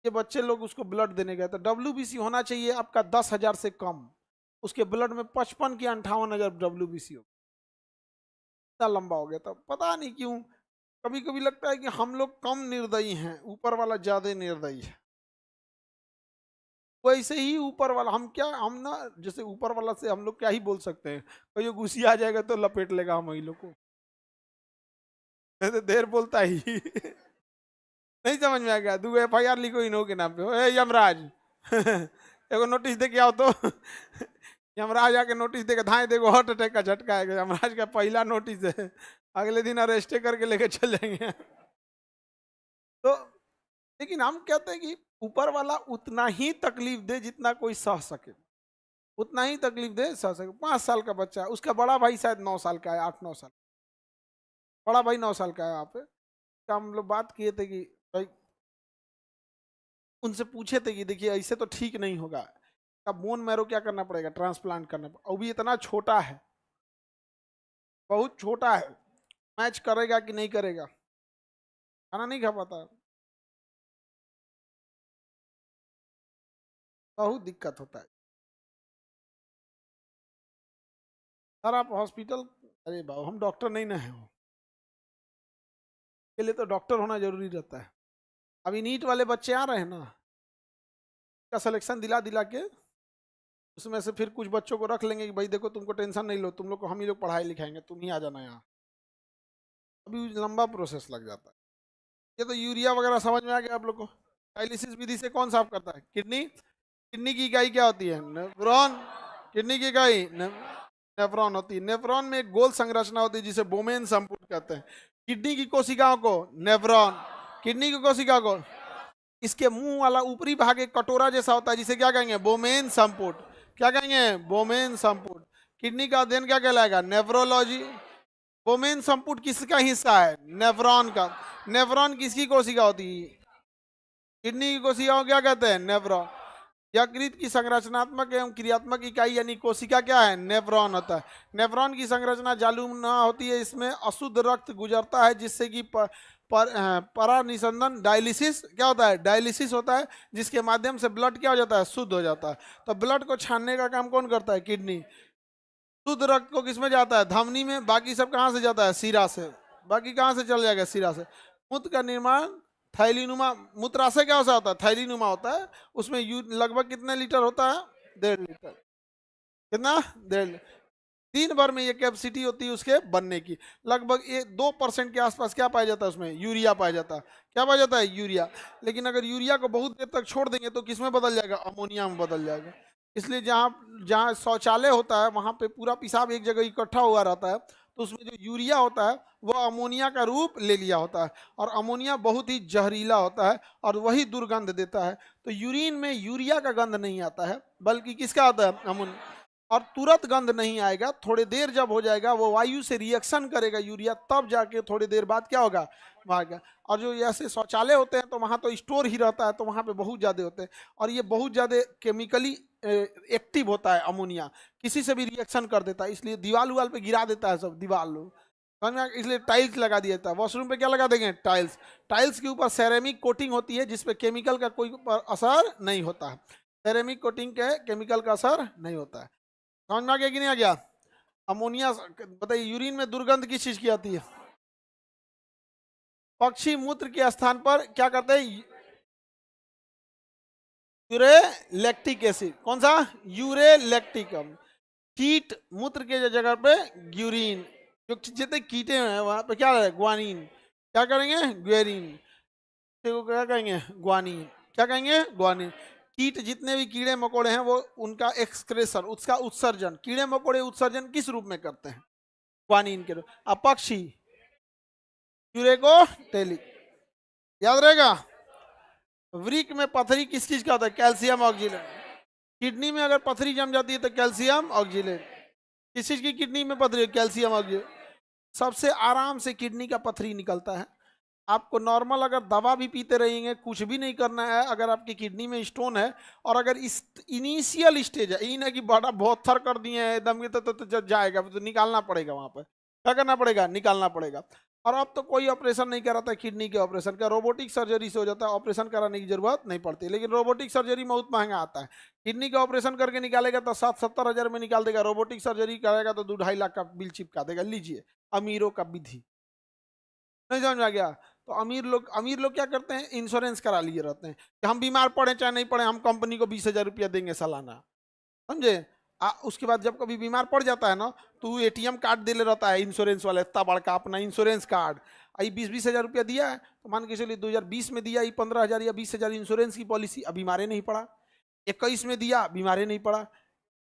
ये बच्चे लोग उसको ब्लड देने गए थे। WBC होना चाहिए आपका 10,000 से कम, उसके ब्लड में 55 की 58,000 WBC हो, इतना लंबा हो गया था। पता नहीं क्यों कभी कभी लगता है कि हम लोग कम निर्दयी हैं, ऊपर वाला ज्यादा निर्दयी है। वैसे ही ऊपर वाला, हम क्या, हम ना जैसे ऊपर वाला से हम लोग क्या ही बोल सकते हैं, कहीं गुस्सा आ जाएगा तो लपेट लेगा हम ही लोग को, देर बोलता ही नहीं समझ में आ गया। 2 FIR लिखो इन्हों के नाम पे, यमराज एगो नोटिस दे के आओ तो यमराज आके नोटिस दे के धाए देखो, हार्ट अटैक का झटका है, यमराज का पहला नोटिस है, अगले दिन अरेस्ट करके लेके चल जाएंगे। तो लेकिन हम कहते हैं कि ऊपर वाला उतना ही तकलीफ दे जितना कोई सह सके, उतना ही तकलीफ दे सह सके। 5 साल का बच्चा है, उसका बड़ा भाई शायद 9 साल का है, 8-9 साल, बड़ा भाई 9 साल का है। यहाँ पे हम लोग बात किए थे कि भाई, उनसे पूछे थे कि देखिए ऐसे तो ठीक नहीं होगा, अब बोन मैरो क्या करना पड़ेगा, ट्रांसप्लांट करना पड़ेगा। वो भी इतना छोटा है, बहुत छोटा है, मैच करेगा कि नहीं करेगा, खाना नहीं खा पाता, बहुत दिक्कत होता है। सर आप हॉस्पिटल, अरे बाबू हम डॉक्टर नहीं ना है, के लिए तो डॉक्टर होना जरूरी रहता है। अभी नीट वाले बच्चे आ रहे हैं ना, का सिलेक्शन दिला दिला के उसमें से फिर कुछ बच्चों को रख लेंगे कि भाई देखो तुमको टेंशन नहीं लो, तुम लोग को हम ही लोग पढ़ाई लिखाएंगे, तुम ही आ जाना यहाँ। अभी लंबा प्रोसेस लग जाता है। ये तो यूरिया वगैरह समझ में आ गया आप लोग को। डायलिसिस विधि से कौन साफ करता है, किडनी। किडनी की इकाई क्या होती है, नेफ्रॉन। किडनी की इकाई नेफ्रॉन होती है। नेफ्रॉन में एक गोल संरचना होती है जिसे बोमेन संपुट कहते हैं। किडनी की कोशिकाओं को नेफ्रॉन, किडनी की कोशिका को, इसके मुंह वाला ऊपरी भाग एक कटोरा जैसा होता है जिसे क्या कहेंगे, बोमेन संपुट। क्या कहेंगे, बोमेन संपुट। किडनी का अध्ययन क्या कहलाएगा, नेफ्रोलॉजी। बोमेन संपुट किसका हिस्सा है, नेफ्रॉन का। नेफ्रॉन किसकी कोशिका होती है, किडनी की कोशिका को क्या कहते हैं, नेफ्रॉन। यकृत की संरचनात्मक एवं क्रियात्मक इकाई यानी कोशिका क्या है, नेफ्रॉन होता है। नेफ्रॉन की संरचना जालूना होती है, इसमें अशुद्ध रक्त गुजरता है जिससे कि परानिसंदन डायलिसिस क्या होता है, डायलिसिस होता है, जिसके माध्यम से ब्लड क्या हो जाता है, शुद्ध हो जाता है। तो ब्लड को छानने का काम कौन करता है, किडनी। शुद्ध रक्त को किसमें जाता है, धमनी में। बाकी सब कहाँ से जाता है, सिरा से। बाकी कहाँ से चल जाएगा, सिरा से। मूत्र का निर्माण थैलीनुमा, मूत्राशय क्या होता है, थैलीनुमा होता है। उसमें लगभग कितने लीटर होता है, 1.5 लीटर। कितना, 1.5। दिन भर में ये कैपेसिटी होती है उसके बनने की। लगभग 2% के आसपास क्या पाया जाता है उसमें, यूरिया पाया जाता है। क्या पाया जाता है, यूरिया। लेकिन अगर यूरिया को बहुत देर तक छोड़ देंगे तो किसमें बदल जाएगा, अमोनिया में बदल जाएगा। इसलिए जहाँ जहाँ शौचालय होता है वहाँ पे पूरा पेशाब एक जगह इकट्ठा हुआ रहता है, तो उसमें जो यूरिया होता है वह अमोनिया का रूप ले लिया होता है। और अमोनिया बहुत ही जहरीला होता है और वही दुर्गंध देता है। तो यूरिन में यूरिया का गंध नहीं आता है, बल्कि किसका आता है, अमोनिया। और तुरंत गंध नहीं आएगा, थोड़ी देर जब हो जाएगा वो वायु से रिएक्शन करेगा यूरिया, तब जाके थोड़ी देर बाद क्या होगा, भागा। और जो ऐसे शौचालय होते हैं तो वहाँ तो स्टोर ही रहता है, तो वहाँ पे बहुत ज़्यादा होते हैं। और ये बहुत ज़्यादा केमिकली एक्टिव होता है अमोनिया, किसी से भी रिएक्शन कर देता है। इसलिए दीवार उवाल पे गिरा देता है सब, दीवार लोग समझ में। इसलिए टाइल्स लगा दिया जाता है। वॉशरूम पे क्या लगा देंगे, टाइल्स। टाइल्स के ऊपर सेरेमिक कोटिंग होती है जिसपे केमिकल का कोई असर नहीं होता है। सेरेमिक कोटिंग के केमिकल का असर नहीं होता है। समझ में आ गया कि नहीं आ गया। अमोनिया बताइए, यूरिन में दुर्गंध किस चीज की आती है, पक्षी मूत्र के स्थान पर क्या करते हैं, यूरेलैक्टिक एसिड। कौन सा, यूरेलैक्टिक। कीट मूत्र के जगह पे यूरिन, जो जितने कीटे हैं वहां पे क्या है, ग्वानिन। क्या करेंगे, ग्वेरिन। क्या कहेंगे, ग्वानिन। क्या कहेंगे, ग्वानिन। कीट जितने भी कीड़े मकोड़े हैं वो उनका एक्सक्रेशन, उसका उत्सर्जन, कीड़े मकोड़े उत्सर्जन किस रूप में करते हैं, ग्वानिन के रूप। अब पक्षी यूरेकोटेलिक, याद रहेगा। वृक्क में पथरी किस चीज का होता है, कैल्शियम ऑक्सीजन। किडनी में अगर पथरी जम जाती है तो कैल्शियम ऑक्जिलेट। किस चीज की किडनी में पथरी? Calcium oxalate. सबसे आराम से किडनी का पथरी निकलता है। आपको नॉर्मल अगर दवा भी पीते रहेंगे, कुछ भी नहीं करना है, अगर आपकी किडनी में स्टोन है और अगर इस इनिशियल स्टेज है, ये ना कि बड़ा बहुत थर कर दिए हैं एकदम, तो जाएगा तो निकालना पड़ेगा, वहां पर क्या करना पड़ेगा? निकालना पड़ेगा। और अब तो कोई ऑपरेशन नहीं कराता किडनी के ऑपरेशन का, रोबोटिक सर्जरी से हो जाता है, ऑपरेशन कराने की जरूरत नहीं पड़ती। लेकिन रोबोटिक सर्जरी बहुत महंगा आता है। किडनी का ऑपरेशन करके निकालेगा तो 60-70 हज़ार में निकाल देगा, रोबोटिक सर्जरी करेगा तो 2-2.5 लाख का बिल चिपका देगा। लीजिए अमीरों का विधि। नहीं समझ में आ गया? तो अमीर लोग क्या करते हैं? इंश्योरेंस करा लिए रहते हैं कि हम बीमार पड़े चाहे नहीं पड़े, हम कंपनी को 20,000 रुपया देंगे सालाना। समझे? उसके बाद जब कभी बीमार पड़ जाता है ना, तो एटीएम कार्ड दे ले रहता है इंश्योरेंस वाले, इतना बड़का अपना इंश्योरेंस कार्ड। आई 20-20 हज़ार रुपया दिया है, तो मान के चलिए 2020 में दिया, 15,000 या 20,000 इंश्योरेंस की पॉलिसी, अब बीमारे नहीं पड़ा। 21 में दिया, बीमारे नहीं पड़ा,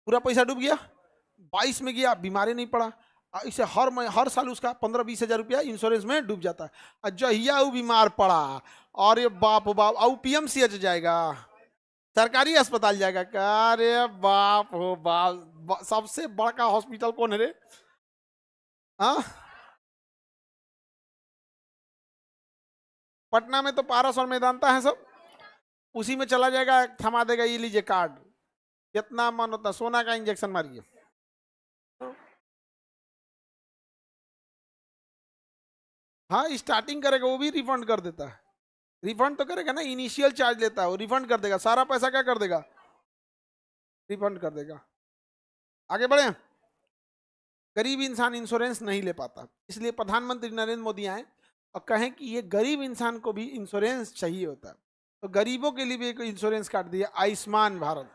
पूरा पैसा डूब गया। 22 में गया, बीमारी नहीं पड़ा। इसे हर साल उसका 15-20 हज़ार रुपया इंश्योरेंस में डूब जाता है। और जहिया वो बीमार पड़ा, और ये बाप बाप, और पीएमसीएच जाएगा, सरकारी अस्पताल जाएगा। अरे बाप हो बाप, सबसे बड़का हॉस्पिटल कौन है रे? हाँ, पटना में तो पारस और मेदांता है सब, उसी में चला जाएगा, थमा देगा, ये लीजिए कार्ड, कितना मन होता, सोना का इंजेक्शन मारिए। हाँ, स्टार्टिंग करेगा वो भी रिफंड कर देता है। रिफंड तो करेगा ना, इनिशियल चार्ज लेता है वो, रिफंड कर देगा, सारा पैसा क्या कर देगा? रिफंड कर देगा। आगे बढ़े। गरीब इंसान इंश्योरेंस नहीं ले पाता, इसलिए प्रधानमंत्री नरेंद्र मोदी आए और कहें कि ये गरीब इंसान को भी इंश्योरेंस चाहिए होता है, तो गरीबों के लिए भी एक इंश्योरेंस कार्ड दिया, आयुष्मान भारत।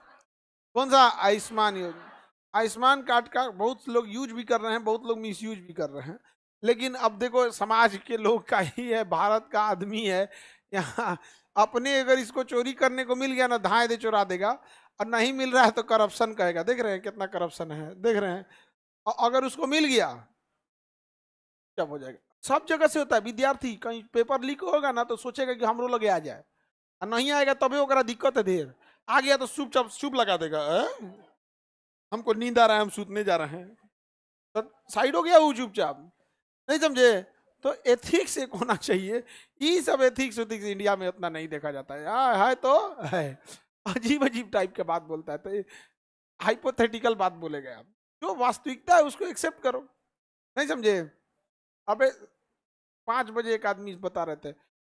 कौन सा? आयुष्मान योजना। आयुष्मान कार्ड का बहुत लोग यूज भी कर रहे हैं, बहुत लोग मिस यूज भी कर रहे हैं। लेकिन अब देखो, समाज के लोग का ही है, भारत का आदमी है यहाँ, अपने अगर इसको चोरी करने को मिल गया ना, धाए दे चुरा देगा, और नहीं मिल रहा है तो करप्शन कहेगा। देख रहे हैं कितना करप्शन है, देख रहे हैं। और अगर उसको मिल गया, क्या हो जाएगा? सब जगह से होता है। विद्यार्थी कहीं पेपर लीक होगा ना, तो सोचेगा कि हमरो लगे आ जाए, और नहीं आएगा तभी ओकरा दिक्कत है ढेर। आ गया तो चुप लगा देगा, हमको नींद आ रहा है, हम सूतने जा रहे हैं, तो साइड हो गया वो चुपचाप। नहीं समझे? तो एथिक्स एक होना चाहिए। ये सब एथिक्स उथिक्स इंडिया में उतना नहीं देखा जाता है। है तो है, अजीब अजीब टाइप के बात बोलता है, तो हाइपोथेटिकल बात बोलेगा। आप जो वास्तविकता है उसको एक्सेप्ट करो। नहीं समझे? अबे 5 बजे एक आदमी बता रहे थे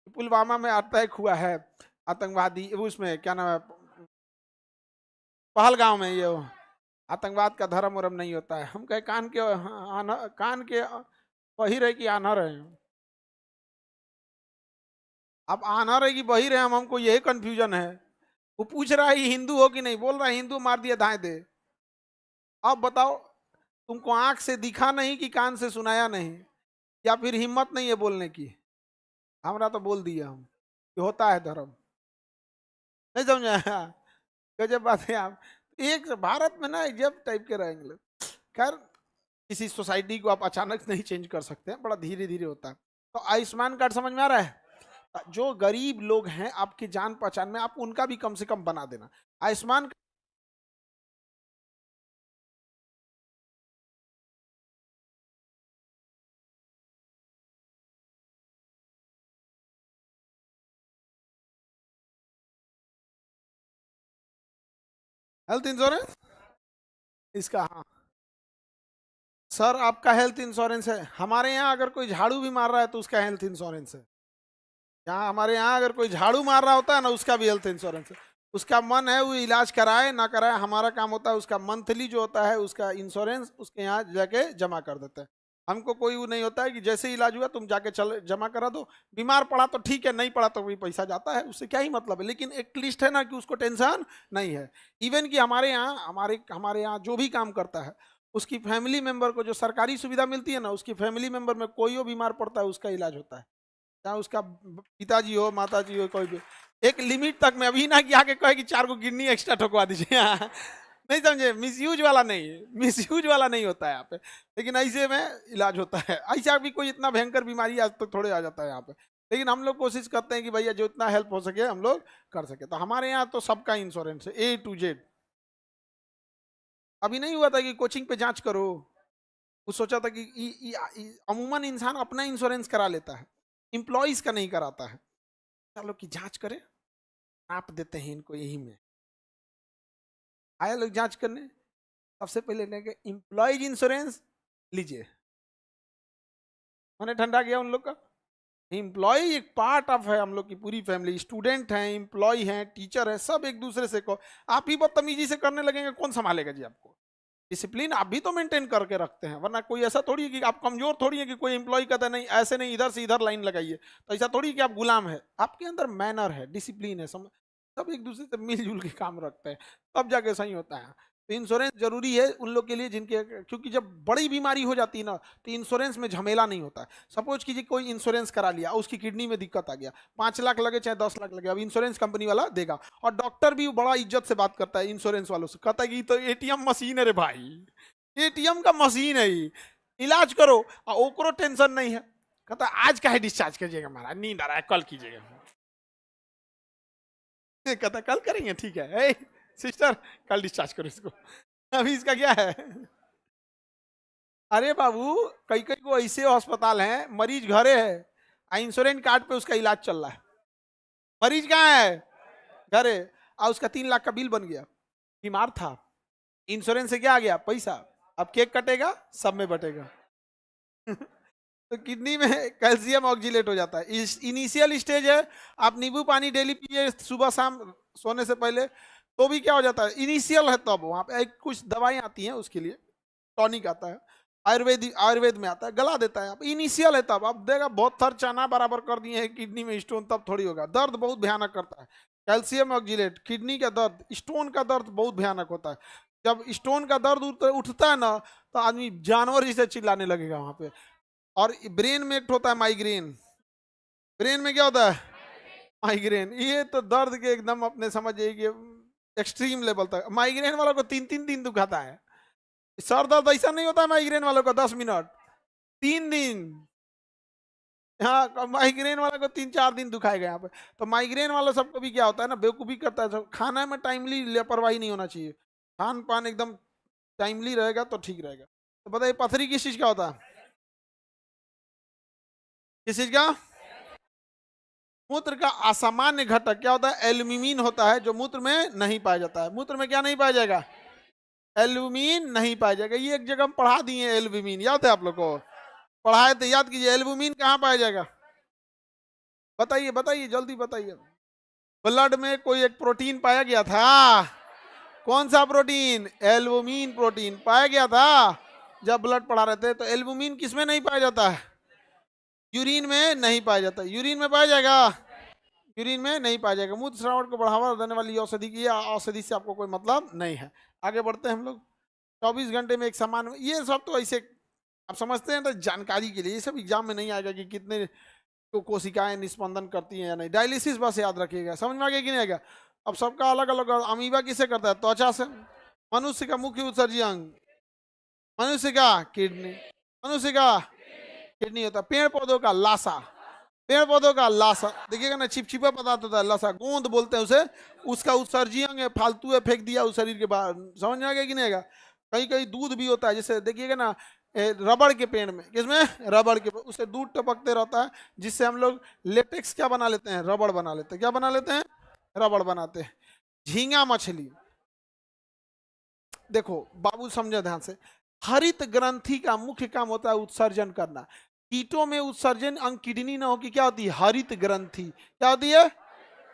पुलवामा में अटैक हुआ है, आतंकवादी, उसमें क्या नाम है, पहलगांव में, ये आतंकवाद का धर्म वरम नहीं होता है। हम कहे कान के बहिर है कि आनर है? अब आनर है कि बहिर है, हमको यही कंफ्यूजन है। वो पूछ रहा है हिंदू हो कि नहीं, बोल रहा है हिंदू, मार दिया धाए दे। अब बताओ, तुमको आंख से दिखा नहीं कि कान से सुनाया नहीं, या फिर हिम्मत नहीं है बोलने की? हमरा तो बोल दिया हम कि होता है धर्म। नहीं समझा? गजब बात है। आप एक भारत में ना जब टाइप के रहेंगे। खैर, किसी सोसाइटी को आप अचानक नहीं चेंज कर सकते हैं, बड़ा धीरे धीरे होता है। तो आयुष्मान कार्ड समझ में आ रहा है? जो गरीब लोग हैं आपके जान पहचान में, आप उनका भी कम से कम बना देना आयुष्मान। हेल्थ इंश्योरेंस इसका, हाँ सर, आपका हेल्थ इंश्योरेंस है। हमारे यहाँ अगर कोई झाड़ू भी मार रहा है तो उसका हेल्थ इंश्योरेंस है। यहाँ हमारे यहाँ अगर कोई झाड़ू मार रहा होता है ना, उसका भी हेल्थ इंश्योरेंस है। उसका मन है वो इलाज कराए ना कराए, हमारा काम होता है उसका मंथली जो होता है उसका इंश्योरेंस उसके यहाँ जाके जमा कर देते हैं। हमको कोई वो नहीं होता है कि जैसे इलाज हुआ तुम जाके चल जमा करा दो, बीमार पड़ा तो ठीक है, नहीं पड़ा तो वही पैसा जाता है, उससे क्या ही मतलब है। लेकिन एक लिस्ट है ना कि उसको टेंशन नहीं है। इवन कि हमारे यहाँ जो भी काम करता है, उसकी फैमिली मेंबर को जो सरकारी सुविधा मिलती है ना, उसकी फैमिली मेंबर में कोई हो बीमार पड़ता है उसका इलाज होता है, चाहे उसका पिताजी हो, माताजी हो, कोई भी। एक लिमिट तक में, अभी ना कि आके कहे कि 4 को किडनी एक्स्ट्रा ठोकवा दीजिए। नहीं समझे? मिसयूज वाला नहीं, मिसयूज वाला नहीं होता है यहाँ पे। लेकिन ऐसे में इलाज होता है। ऐसा भी कोई इतना भयंकर बीमारी आज तक थोड़े आ जाता है यहाँ पे। लेकिन हम लोग कोशिश करते हैं कि भैया जो इतना हेल्प हो सके हम लोग कर सके। तो हमारे यहाँ तो सबका इंश्योरेंस है, A to Z। अभी नहीं हुआ था कि कोचिंग पे जांच करो, वो सोचा था कि अमूमन इंसान अपना इंश्योरेंस करा लेता है, इंप्लॉइज का नहीं कराता है। चलो कि जांच करें, आप देते हैं इनको यही में। आए लोग जांच करने, सबसे पहले लेंगे इंप्लॉइज इंश्योरेंस लीजिए, मैंने ठंडा किया उन लोग का। एम्प्लॉय एक पार्ट ऑफ है हम लोग की पूरी फैमिली, स्टूडेंट हैं, एम्प्लॉय हैं, टीचर है, सब एक दूसरे से को आप ही बदतमीजी से करने लगेंगे, कौन संभालेगा जी आपको? डिसिप्लिन आप भी तो मेंटेन करके रखते हैं, वरना कोई ऐसा थोड़ी है कि आप कमजोर थोड़ी है कि कोई एम्प्लॉय कहता है नहीं ऐसे नहीं, इधर से इधर लाइन लगाइए, तो ऐसा थोड़ी कि आप गुलाम है। आपके अंदर मैनर है, डिसिप्लिन है, सब एक दूसरे से मिलजुल के काम रखते हैं, तब जाके सही होता है। तो इंश्योरेंस जरूरी है उन लोग के लिए जिनके, क्योंकि जब बड़ी बीमारी हो जाती है ना, तो इंश्योरेंस में झमेला नहीं होता है। सपोज कीजिए कोई इंश्योरेंस करा लिया, उसकी किडनी में दिक्कत आ गया, 5 लाख लगे चाहे 10 लाख लगे, अब इंश्योरेंस कंपनी वाला देगा। और डॉक्टर भी बड़ा इज्जत से बात करता है इंश्योरेंस वालों से, कहता है कि तो एटीएम मशीन है रे भाई, एटीएम का मशीन है ही, इलाज करो, और ओकरो टेंशन नहीं है। कहता आज का है डिस्चार्ज कीजिएगा महाराज, नींद आ रहा है, कल कीजिएगा। कहता कल करेंगे, ठीक है सिस्टर कल डिस्चार्ज करो इसको। अभी इसका क्या है? अरे बाबू, कई कई को ऐसे अस्पताल हैं, मरीज घरे है, इंश्योरेंस कार्ड पे उसका इलाज चल रहा है, मरीज कहाँ है? घरे, और उसका 3 लाख का बिल बन गया, बीमार था, इंश्योरेंस से क्या आ गया? पैसा, अब केक कटेगा, सब में बटेगा। तो किडनी में कैल्शियम ऑक्जिलेट हो जाता है, इनिशियल स्टेज है, आप नींबू पानी डेली पिए सुबह शाम सोने से पहले, तो भी क्या हो जाता है, इनिशियल है, तब वहां पे कुछ दवाएं आती हैं उसके लिए, टॉनिक आता है, आयुर्वेद में आता है, गला देता है, आप इनिशियल है तब, आप देगा बहुत थर चना बराबर कर दिए हैं किडनी में स्टोन, तब थोड़ी होगा, दर्द बहुत भयानक करता है, कैल्शियम ऑक्जिलेट, किडनी का दर्द, स्टोन का दर्द बहुत भयानक होता है। जब स्टोन का दर्द उठता है ना, तो आदमी जानवर जैसे चिल्लाने लगेगा वहां पे। और ब्रेन में एक होता है माइग्रेन, ब्रेन में क्या होता है? माइग्रेन, ये तो दर्द के एकदम अपने समझिए कि एक्सट्रीम लेवल तक, माइग्रेन वालों को 3 3 दिन दुखाता है। सर दर्द ऐसा नहीं होता है माइग्रेन वालों को 10 मिनट, 3 दिन। हाँ, माइग्रेन वाला को 3 4 दिन दुखाएगा यहाँ पे। तो माइग्रेन वाला सबको भी क्या होता है ना, बेवकूफ़ी करता है, खाना में टाइमली लापरवाही नहीं होना चाहिए, खान पान एकदम टाइमली रहेगा तो ठीक रहेगा। तो बताइए पथरी किस चीज का होता है? किस चीज का? मूत्र का असामान्य घटक क्या होता है? एल्यूमिन होता है, जो मूत्र में नहीं पाया जाता है। मूत्र में क्या नहीं पाया जाएगा? एल्यूमिन नहीं पाया जाएगा। ये एक जगह हम पढ़ा दिए एल्यूमिन, याद है आप लोग को? पढ़ाए तो याद कीजिए, एल्यूमिन कहाँ पाया जाएगा? बताइए बताइए जल्दी बताइए। ब्लड में कोई एक प्रोटीन पाया गया था, कौन सा प्रोटीन? एल्बुमिन प्रोटीन पाया गया था जब ब्लड पढ़ा रहे थे। तो एल्बुमिन किसमें नहीं पाया जाता है? यूरिन में नहीं पाया जाता। यूरिन में पाया जाएगा? यूरिन में नहीं पाया जाएगा। मूत्र श्रावण को बढ़ावा देने वाली औषधि की, औषधि से आपको कोई मतलब नहीं है। आगे बढ़ते हैं हम लोग। 24 घंटे में एक समान, ये सब तो ऐसे आप समझते हैं तो जानकारी के लिए, ये सब एग्जाम में नहीं आएगा कि कितने को कोशिकाएं निस्पंदन करती हैं या नहीं। डायलिसिस बस याद रखिएगा, समझ में आ गया कि नहीं आएगा? अब सबका अलग अलग। अमीबा किसे करता है? त्वचा से। मनुष्य का मुख्य उत्सर्जी अंग, मनुष्य का किडनी, मनुष्य का किडनी होता है। पेड़ पौधों का लाशा, पेड़ पौधों का लाशा देखिएगा ना, चिपचिपा पदार्थ होता है, लाशा गोंद बोलते हैं उसे, उसका उत्सर्जी अंग है, फालतू है, फेंक दिया उस शरीर के बाहर। समझ में आ गया कि नहीं आएगा? कहीं कहीं दूध भी होता है, जैसे देखिएगा ना रबड़ के पेड़ में, किसमें? रबड़ के, उससे दूध टपकते रहता है, जिससे हम लोग लेटेक्स क्या बना लेते हैं? रबड़ बना लेते हैं। क्या बना लेते हैं? रबड़ बनाते हैं। झींगा मछली, देखो बाबू समझे ध्यान से, हरित ग्रंथि का मुख्य काम होता है उत्सर्जन करना। कीटों में उत्सर्जन अंग किडनी ना हो कि क्या होती है? हरित ग्रंथि। क्या होती है?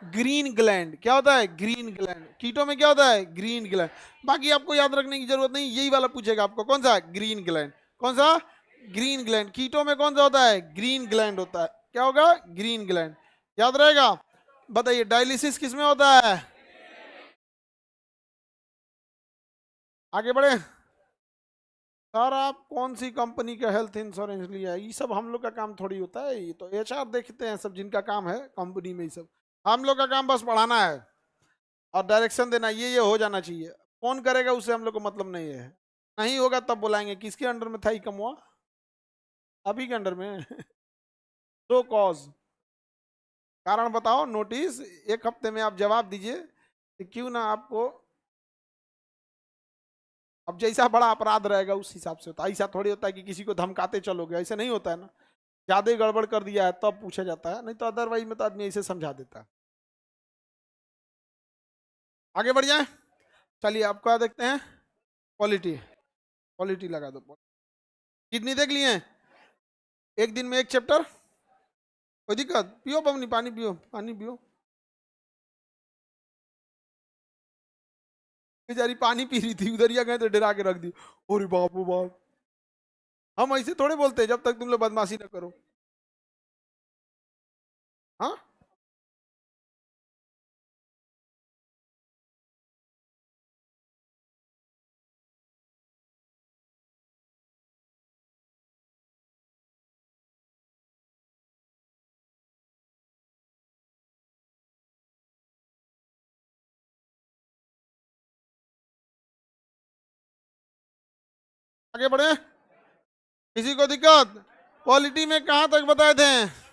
Green gland. क्या होता है? Green gland. कीटों में क्या होता है? Green gland. बाकी आपको याद रखने की जरूरत नहीं, यही वाला पूछेगा आपको, कौन सा? Green gland. कौन सा? Green gland. कीटों में कौन सा होता है? ग्रीन ग्लैंड होता है। क्या होगा? Green gland. याद रहेगा? बताइए डायलिसिस किसमें होता है? आगे बढ़े सर, आप कौन सी कंपनी का हेल्थ इंश्योरेंस लिया है? ये सब हम लोग का काम थोड़ी होता है, ये तो एचआर देखते हैं सब, जिनका काम है कंपनी में। ये सब हम लोग का काम बस पढ़ाना है और डायरेक्शन देना, ये हो जाना चाहिए। कौन करेगा उससे हम लोग को मतलब नहीं है। नहीं होगा तब बुलाएंगे। किसके अंडर में था ये कमुआ? अभी के अंडर में। शो कॉज, कारण बताओ। नोटिस 1 हफ्ते में आप जवाब दीजिए कि क्यों ना आपको अब जैसा बड़ा अपराध रहेगा उस हिसाब से होता है। ऐसा थोड़ी होता है कि किसी को धमकाते चलोगे, ऐसे नहीं होता है ना। ज्यादा ही गड़बड़ कर दिया है तब पूछा जाता है, नहीं तो अदरवाइज में तो आदमी ऐसे समझा देता है। आगे बढ़ जाए, चलिए आपका देखते हैं क्वालिटी। क्वालिटी लगा दो। कितनी देख लिए हैं एक दिन में एक चैप्टर? कोई दिक्कत? पियो पवनी, पानी पियो, पानी पियो। बेचारी पानी पी रही थी, उधर ही गए तो डरा के रख दी। अरे बाप रे बाप, हम ऐसे थोड़े बोलते जब तक तुम लोग बदमाशी ना करो। हाँ, आगे बढ़े। किसी को दिक्कत? क्वालिटी में कहाँ तक बताए थे?